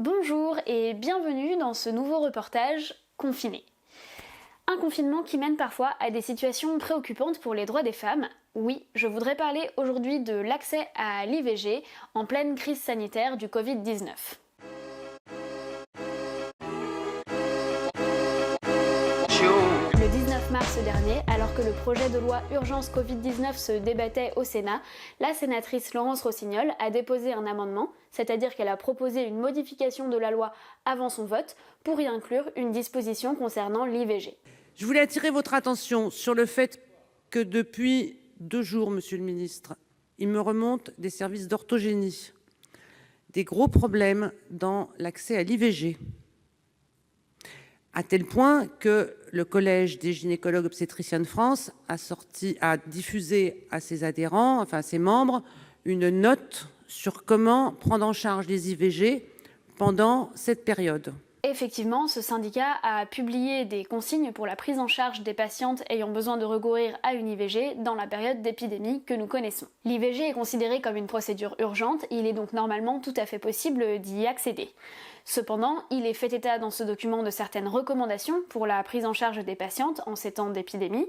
Bonjour et bienvenue dans ce nouveau reportage Confiné. Un confinement qui mène parfois à des situations préoccupantes pour les droits des femmes. Oui, je voudrais parler aujourd'hui de l'accès à l'IVG en pleine crise sanitaire du Covid-19. Le 19 mars dernier, alors que le projet de loi Urgence Covid-19 se débattait au Sénat, la sénatrice Laurence Rossignol a déposé un amendement, c'est-à-dire qu'elle a proposé une modification de la loi avant son vote pour y inclure une disposition concernant l'IVG. Je voulais attirer votre attention sur le fait que depuis 2 jours, Monsieur le ministre, il me remonte des services d'orthogénie des gros problèmes dans l'accès à l'IVG, à tel point que le Collège des gynécologues obstétriciens de France a diffusé à ses adhérents, enfin à ses membres, une note sur comment prendre en charge les IVG pendant cette période. Effectivement, ce syndicat a publié des consignes pour la prise en charge des patientes ayant besoin de recourir à une IVG dans la période d'épidémie que nous connaissons. L'IVG est considérée comme une procédure urgente, il est donc normalement tout à fait possible d'y accéder. Cependant, il est fait état dans ce document de certaines recommandations pour la prise en charge des patientes en ces temps d'épidémie,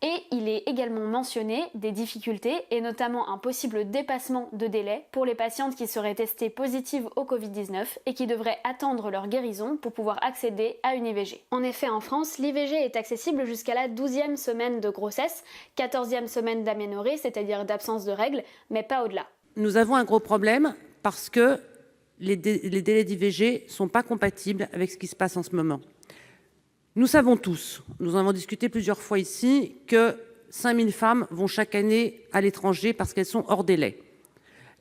et il est également mentionné des difficultés et notamment un possible dépassement de délai pour les patientes qui seraient testées positives au Covid-19 et qui devraient attendre leur guérison pour pouvoir accéder à une IVG. En effet, en France, l'IVG est accessible jusqu'à la 12e semaine de grossesse, 14e semaine d'aménorrhée, c'est-à-dire d'absence de règles, mais pas au-delà. Nous avons un gros problème parce que les délais d'IVG ne sont pas compatibles avec ce qui se passe en ce moment. Nous savons tous, nous en avons discuté plusieurs fois ici, que 5000 femmes vont chaque année à l'étranger parce qu'elles sont hors délai.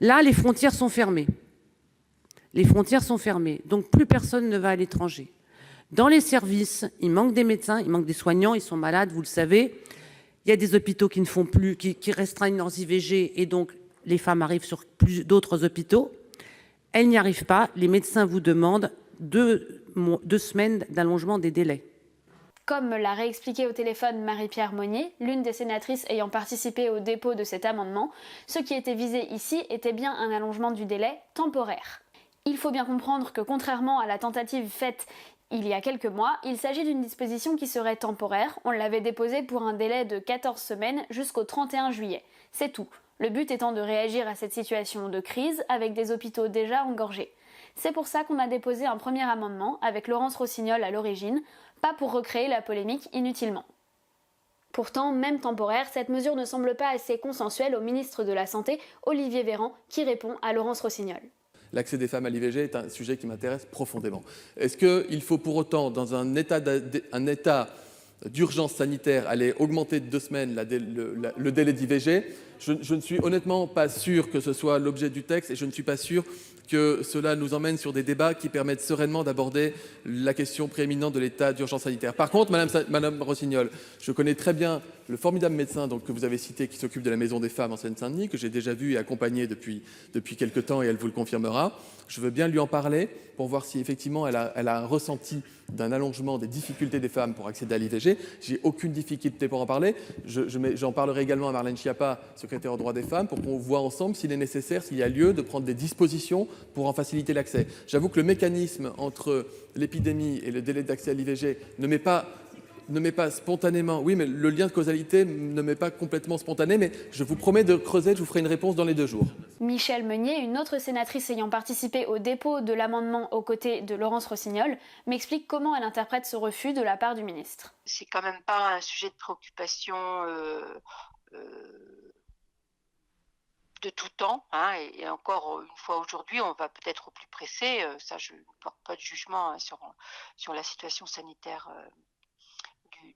Là, les frontières sont fermées. Les frontières sont fermées, donc plus personne ne va à l'étranger. Dans les services, il manque des médecins, il manque des soignants, ils sont malades, vous le savez. Il y a des hôpitaux qui ne font plus, qui restreignent leurs IVG, et donc les femmes arrivent sur d'autres hôpitaux. Elles n'y arrivent pas, les médecins vous demandent 2 semaines d'allongement des délais. Comme me l'a réexpliqué au téléphone Marie-Pierre Monnier, l'une des sénatrices ayant participé au dépôt de cet amendement, ce qui était visé ici était bien un allongement du délai temporaire. Il faut bien comprendre que contrairement à la tentative faite il y a quelques mois, il s'agit d'une disposition qui serait temporaire. On l'avait déposée pour un délai de 14 semaines jusqu'au 31 juillet. C'est tout. Le but étant de réagir à cette situation de crise avec des hôpitaux déjà engorgés. C'est pour ça qu'on a déposé un premier amendement avec Laurence Rossignol à l'origine, pas pour recréer la polémique inutilement. Pourtant, même temporaire, cette mesure ne semble pas assez consensuelle au ministre de la Santé, Olivier Véran, qui répond à Laurence Rossignol. L'accès des femmes à l'IVG est un sujet qui m'intéresse profondément. Est-ce qu'il faut pour autant, dans un état d'urgence sanitaire, aller augmenter de 2 semaines le délai d'IVG ? Je ne suis honnêtement pas sûr que ce soit l'objet du texte et je ne suis pas sûr que cela nous emmène sur des débats qui permettent sereinement d'aborder la question prééminente de l'état d'urgence sanitaire. Par contre, Madame Rossignol, je connais très bien le formidable médecin que vous avez cité qui s'occupe de la Maison des femmes en Seine-Saint-Denis, que j'ai déjà vu et accompagné depuis quelque temps et elle vous le confirmera. Je veux bien lui en parler pour voir si effectivement elle a un ressenti d'un allongement des difficultés des femmes pour accéder à l'IVG. J'ai aucune difficulté pour en parler. J'en parlerai également à Marlène Schiappa, secrétaire aux droits des femmes, pour qu'on voit ensemble s'il est nécessaire, s'il y a lieu de prendre des dispositions pour en faciliter l'accès. J'avoue que le mécanisme entre l'épidémie et le délai d'accès à l'IVG ne m'est pas spontanément, oui, mais le lien de causalité ne m'est pas complètement spontané, mais je vous promets de creuser, je vous ferai une réponse dans les 2 jours. Michèle Meunier, une autre sénatrice ayant participé au dépôt de l'amendement aux côtés de Laurence Rossignol, m'explique comment elle interprète ce refus de la part du ministre. C'est quand même pas un sujet de préoccupation de tout temps, hein, et encore une fois aujourd'hui, on va peut-être au plus pressé. Ça, je ne porte pas de jugement sur la situation sanitaire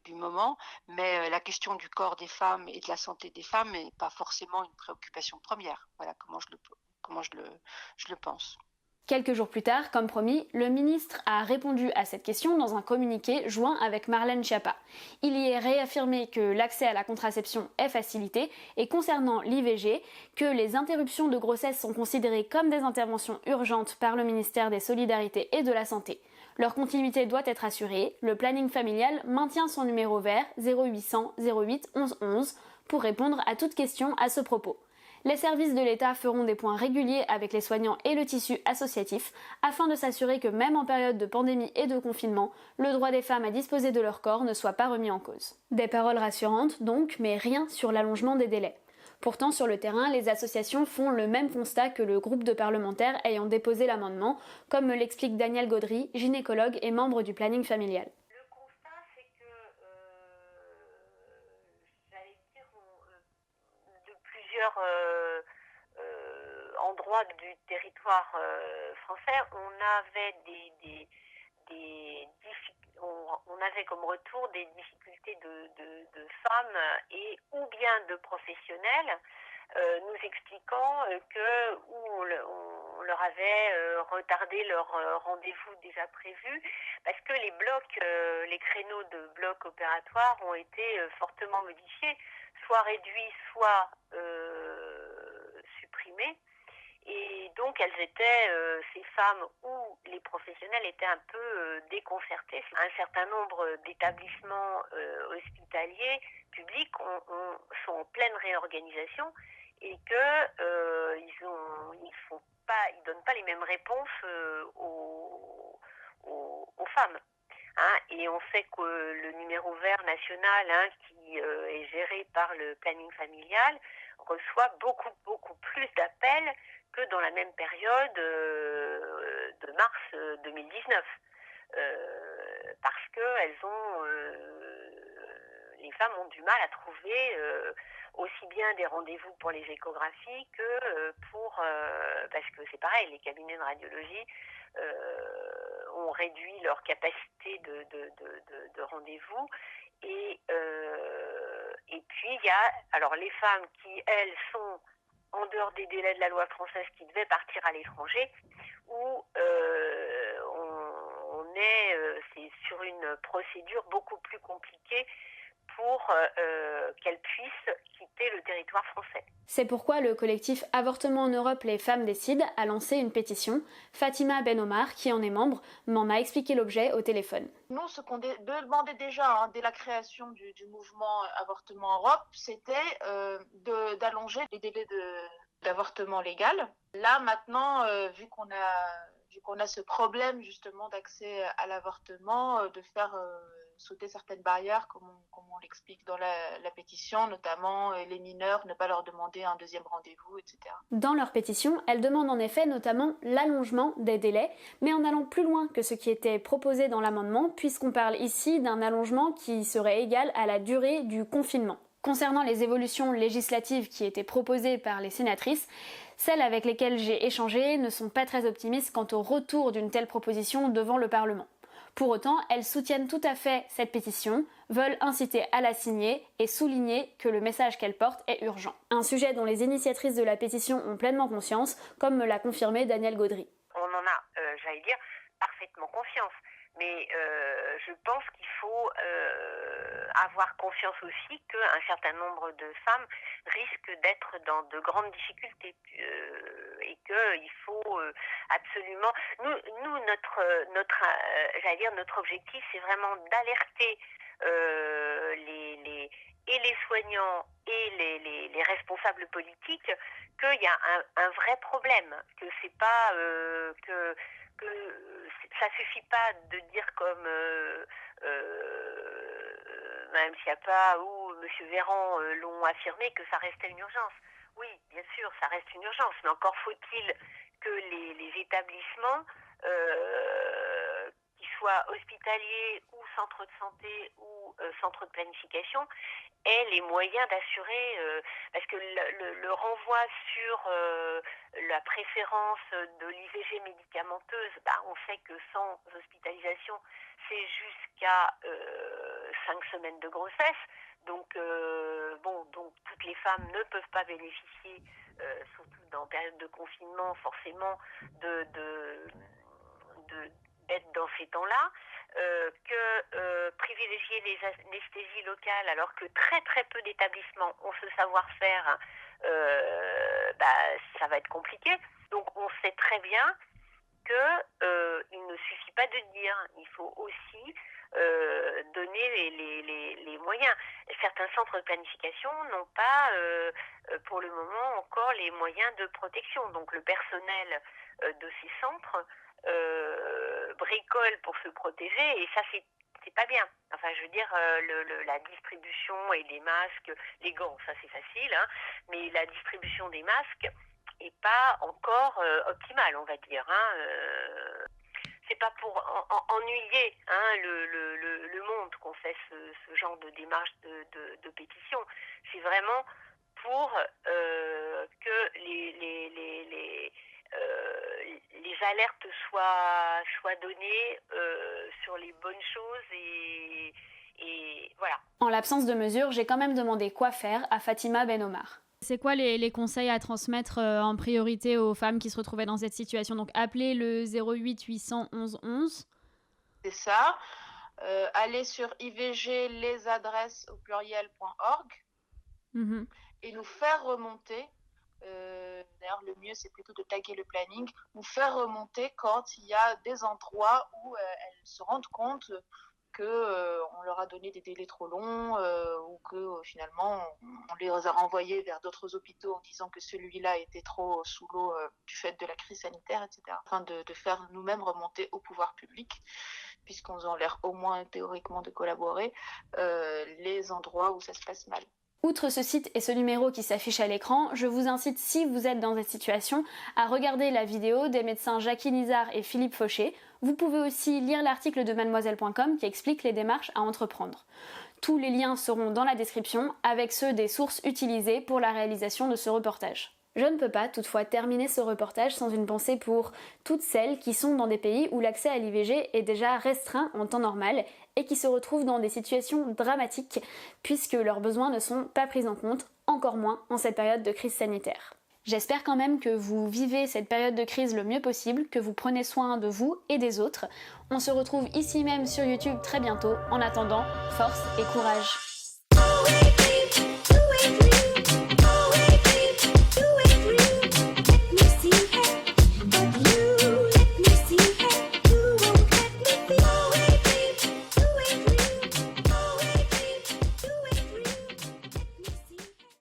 du moment, mais la question du corps des femmes et de la santé des femmes n'est pas forcément une préoccupation première. Voilà comment je le pense. Quelques jours plus tard, comme promis, le ministre a répondu à cette question dans un communiqué joint avec Marlène Schiappa. Il y est réaffirmé que l'accès à la contraception est facilité et concernant l'IVG, que les interruptions de grossesse sont considérées comme des interventions urgentes par le ministère des Solidarités et de la Santé. Leur continuité doit être assurée. Le planning familial maintient son numéro vert 0800 08 11 11 pour répondre à toute question à ce propos. Les services de l'État feront des points réguliers avec les soignants et le tissu associatif afin de s'assurer que même en période de pandémie et de confinement, le droit des femmes à disposer de leur corps ne soit pas remis en cause. Des paroles rassurantes donc, mais rien sur l'allongement des délais. Pourtant, sur le terrain, les associations font le même constat que le groupe de parlementaires ayant déposé l'amendement, comme me l'explique Daniel Gaudry, gynécologue et membre du planning familial. Le constat, c'est que, j'allais dire, de plusieurs endroits du territoire français, on avait on avait comme retour des difficultés de femmes et ou bien de professionnels nous expliquant que on leur avait retardé leur rendez-vous déjà prévu parce que les créneaux de blocs opératoires ont été fortement modifiés, soit réduits, soit supprimés. Et donc ces femmes ou les professionnels étaient un peu déconcertés. Un certain nombre d'établissements hospitaliers publics sont en pleine réorganisation et que ils donnent pas les mêmes réponses aux femmes. Hein, et on sait que le numéro vert national, qui est géré par le planning familial, reçoit beaucoup plus d'appels que dans la même période de mars 2019. Parce que les femmes ont du mal à trouver aussi bien des rendez-vous pour les échographies que parce que c'est pareil, les cabinets de radiologie ont réduit leur capacité de rendez-vous et puis il y a alors les femmes qui elles sont en dehors des délais de la loi française qui devaient partir à l'étranger où c'est sur une procédure beaucoup plus compliquée pour qu'elles puissent quitter le territoire français. C'est pourquoi le collectif Avortement en Europe, les femmes décident a lancé une pétition. Fatima Ben Omar, qui en est membre, m'en a expliqué l'objet au téléphone. Nous, ce qu'on demandait déjà dès la création du mouvement Avortement en Europe, c'était d'allonger les délais d'avortement légal. Là, maintenant, vu qu'on a ce problème justement d'accès à l'avortement, de faire sauter certaines barrières, comme on l'explique dans la pétition, notamment les mineurs, ne pas leur demander un deuxième rendez-vous, etc. Dans leur pétition, elles demandent en effet notamment l'allongement des délais, mais en allant plus loin que ce qui était proposé dans l'amendement, puisqu'on parle ici d'un allongement qui serait égal à la durée du confinement. Concernant les évolutions législatives qui étaient proposées par les sénatrices, celles avec lesquelles j'ai échangé ne sont pas très optimistes quant au retour d'une telle proposition devant le Parlement. Pour autant, elles soutiennent tout à fait cette pétition, veulent inciter à la signer et souligner que le message qu'elle porte est urgent. Un sujet dont les initiatrices de la pétition ont pleinement conscience, comme me l'a confirmé Daniel Gaudry. On en a, j'allais dire, parfaitement confiance. Mais je pense qu'il faut avoir conscience aussi qu'un certain nombre de femmes risquent d'être dans de grandes difficultés et qu'il faut absolument... Nous notre objectif, c'est vraiment d'alerter les soignants et les responsables politiques qu'il y a un vrai problème, que c'est pas... que ça suffit pas de dire comme Mme Schiappa ou M. Véran l'ont affirmé que ça restait une urgence. Oui, bien sûr, ça reste une urgence, mais encore faut-il que les établissements, qu'ils soient hospitaliers ou centres de santé ou centres de planification, aient les moyens d'assurer, parce que le renvoi sur la préférence de l'IVG médicamenteuse, on sait que sans hospitalisation, c'est jusqu'à 5 semaines de grossesse. Donc toutes les femmes ne peuvent pas bénéficier, surtout dans période de confinement, forcément, d'être dans ces temps-là. Que privilégier les anesthésies locales alors que très très peu d'établissements ont ce savoir-faire, ça va être compliqué. Donc on sait très bien qu'il ne suffit pas de dire, il faut aussi donner les moyens. certains centres de planification n'ont pas, pour le moment, encore les moyens de protection. Donc le personnel de ces centres bricole pour se protéger, et ça c'est pas bien. Enfin, je veux dire, la distribution et les masques, les gants, ça c'est facile, hein, mais la distribution des masques est pas encore optimale, on va dire. Hein, c'est pas pour ennuyer le monde qu'on fait ce genre de démarche de pétition. C'est vraiment pour que les alertes soient données sur les bonnes choses et voilà. En l'absence de mesures, j'ai quand même demandé quoi faire à Fatima Ben Omar. C'est quoi les conseils à transmettre en priorité aux femmes qui se retrouvaient dans cette situation? Donc appeler le 08 800 11 11. C'est ça. Aller sur ivglesadresses au pluriel.org et nous faire remonter. D'ailleurs, le mieux, c'est plutôt de taguer le planning, nous faire remonter quand il y a des endroits où elles se rendent compte qu'on leur a donné des délais trop longs ou que finalement on les a renvoyés vers d'autres hôpitaux en disant que celui-là était trop sous l'eau du fait de la crise sanitaire, etc. Afin de faire nous-mêmes remonter au pouvoir public, puisqu'on a l'air au moins théoriquement de collaborer, les endroits où ça se passe mal. Outre ce site et ce numéro qui s'affiche à l'écran, je vous incite, si vous êtes dans cette situation, à regarder la vidéo des médecins Jackie Nizar et Philippe Fauché. Vous pouvez aussi lire l'article de mademoiselle.com qui explique les démarches à entreprendre. Tous les liens seront dans la description avec ceux des sources utilisées pour la réalisation de ce reportage. Je ne peux pas toutefois terminer ce reportage sans une pensée pour toutes celles qui sont dans des pays où l'accès à l'IVG est déjà restreint en temps normal et qui se retrouvent dans des situations dramatiques puisque leurs besoins ne sont pas pris en compte, encore moins en cette période de crise sanitaire. J'espère quand même que vous vivez cette période de crise le mieux possible, que vous prenez soin de vous et des autres. On se retrouve ici même sur YouTube très bientôt. En attendant, force et courage.